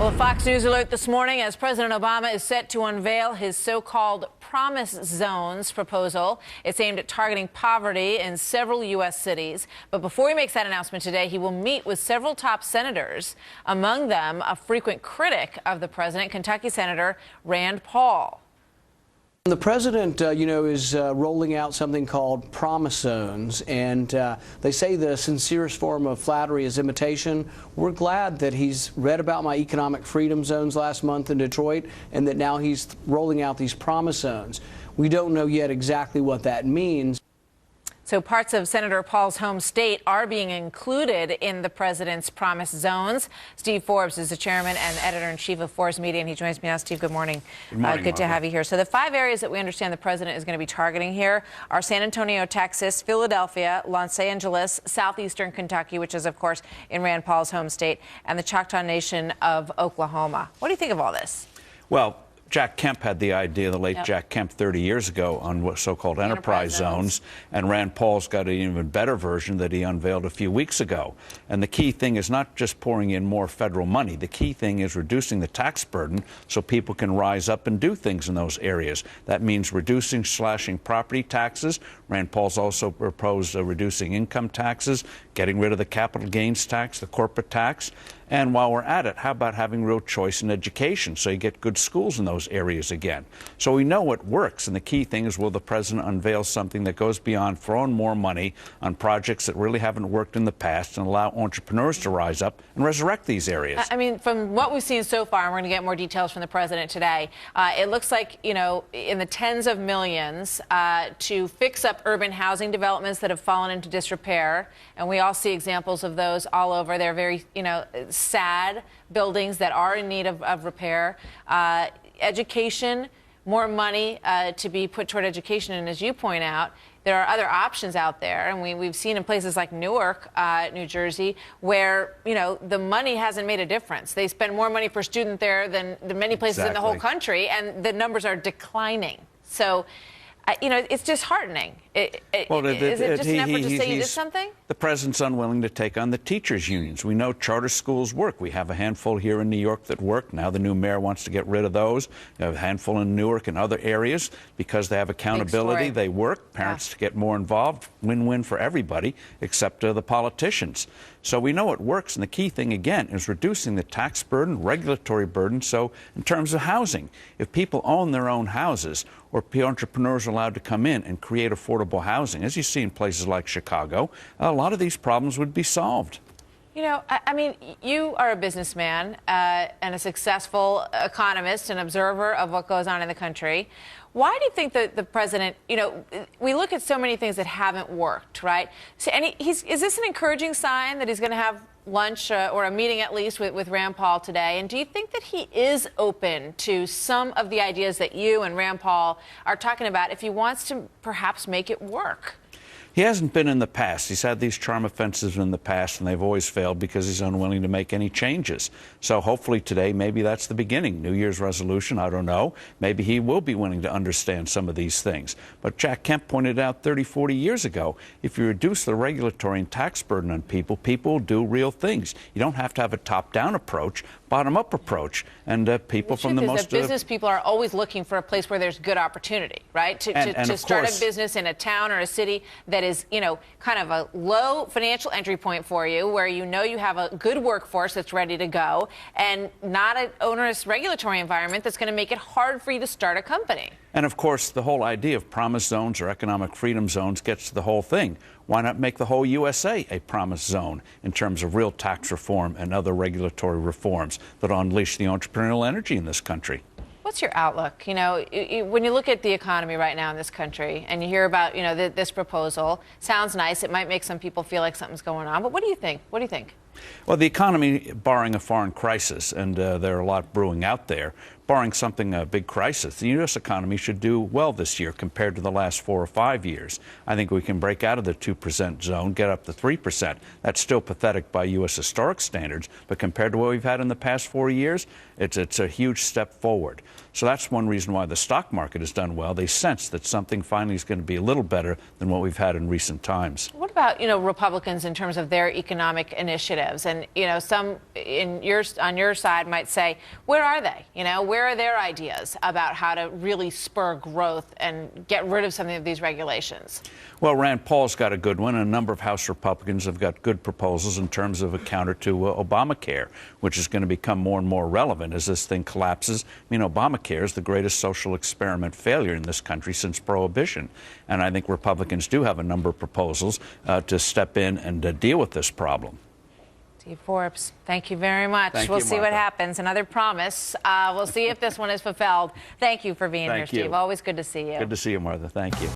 Well, a Fox News alert this morning as President Obama is set to unveil his so-called Promise Zones proposal. It's aimed at targeting poverty in several U.S. cities. But before he makes that announcement today, he will meet with several top senators, among them a frequent critic of the president, Kentucky Senator Rand Paul. The president, is rolling out something called Promise Zones, and they say the sincerest form of flattery is imitation. We're glad that he's read about my economic freedom zones last month in Detroit, and that now he's rolling out these Promise Zones. We don't know yet exactly what that means. So parts of Senator Paul's home state are being included in the president's Promise Zones. Steve Forbes is the chairman and editor-in-chief of Forbes Media, and he joins me now. Steve, good morning. Good morning, good to have you here. So the 5 areas that we understand the president is going to be targeting here are San Antonio, Texas, Philadelphia, Los Angeles, southeastern Kentucky, which is, of course, in Rand Paul's home state, and the Choctaw Nation of Oklahoma. What do you think of all this? Well, Jack Kemp had the idea, the late Jack Kemp, 30 years ago on what so-called enterprise zones, and Rand Paul's got an even better version that he unveiled a few weeks ago. And the key thing is not just pouring in more federal money. The key thing is reducing the tax burden so people can rise up and do things in those areas. That means reducing, slashing property taxes. Rand Paul's also proposed reducing income taxes, getting rid of the capital gains tax, the corporate tax. And while we're at it, how about having real choice in education so you get good schools in those areas again? So we know it works, and the key thing is, will the president unveil something that goes beyond throwing more money on projects that really haven't worked in the past and allow entrepreneurs to rise up and resurrect these areas? I mean, from what we've seen so far, and we're going to get more details from the president today, it looks like, in the tens of millions to fix up urban housing developments that have fallen into disrepair. And we all see examples of those all over. They're very, sad buildings that are in need of repair. Education, more money to be put toward education. And as you point out, there are other options out there. And we've seen in places like Newark, New Jersey, where, the money hasn't made a difference. They spend more money per student there than many places in the whole country, and the numbers are declining. So, it's disheartening. Is it just an effort to say you did something? The president's unwilling to take on the teachers' unions. We know charter schools work. We have a handful here in New York that work. Now the new mayor wants to get rid of those. We have a handful in Newark and other areas because they have accountability. They work. Parents get more involved. Win-win for everybody except the politicians. So we know it works, and the key thing, again, is reducing the tax burden, regulatory burden. So in terms of housing, if people own their own houses or entrepreneurs are allowed to come in and create affordable housing, as you see in places like Chicago, a lot of these problems would be solved. I mean, you are a businessman and a successful economist and observer of what goes on in the country. Why do you think that the president, we look at so many things that haven't worked, right? So, is this an encouraging sign that he's going to have lunch or a meeting at least with Rand Paul today? And do you think that he is open to some of the ideas that you and Rand Paul are talking about if he wants to perhaps make it work? He hasn't been in the past. He's had these charm offensives in the past, and they've always failed because he's unwilling to make any changes. So hopefully today, maybe that's the beginning. New Year's resolution, I don't know. Maybe he will be willing to understand some of these things. But Jack Kemp pointed out 30, 40 years ago, if you reduce the regulatory and tax burden on people, people will do real things. You don't have to have a top-down approach, bottom-up approach. And people from the most... business people are always looking for a place where there's good opportunity, right? To start a business in a town or a city that is, kind of a low financial entry point for you, where you have a good workforce that's ready to go, and not an onerous regulatory environment that's going to make it hard for you to start a company. And of course, the whole idea of promise zones or economic freedom zones gets to the whole thing. Why not make the whole USA a promise zone in terms of real tax reform and other regulatory reforms that unleash the entrepreneurial energy in this country? What's your outlook? When you look at the economy right now in this country and you hear about, this proposal, sounds nice. It might make some people feel like something's going on. But what do you think? What do you think? Well, the economy, barring a foreign crisis, and there are a lot brewing out there, barring something, a big crisis, the U.S. economy should do well this year compared to the last 4 or 5 years. I think we can break out of the 2% zone, get up to 3%. That's still pathetic by U.S. historic standards, but compared to what we've had in the past 4 years, it's a huge step forward. So that's one reason why the stock market has done well. They sense that something finally is going to be a little better than what we've had in recent times. What about, Republicans in terms of their economic initiatives? And, some on your side might say, where are they? Where are their ideas about how to really spur growth and get rid of some of these regulations? Well, Rand Paul's got a good one, and a number of House Republicans have got good proposals in terms of a counter to Obamacare, which is going to become more and more relevant as this thing collapses. I mean, Obamacare is the greatest social experiment failure in this country since Prohibition. And I think Republicans do have a number of proposals to step in and deal with this problem. Steve Forbes, thank you very much. We'll see what happens. Another promise. We'll see if this one is fulfilled. Thank you for being here, Steve. Always good to see you. Good to see you, Martha. Thank you.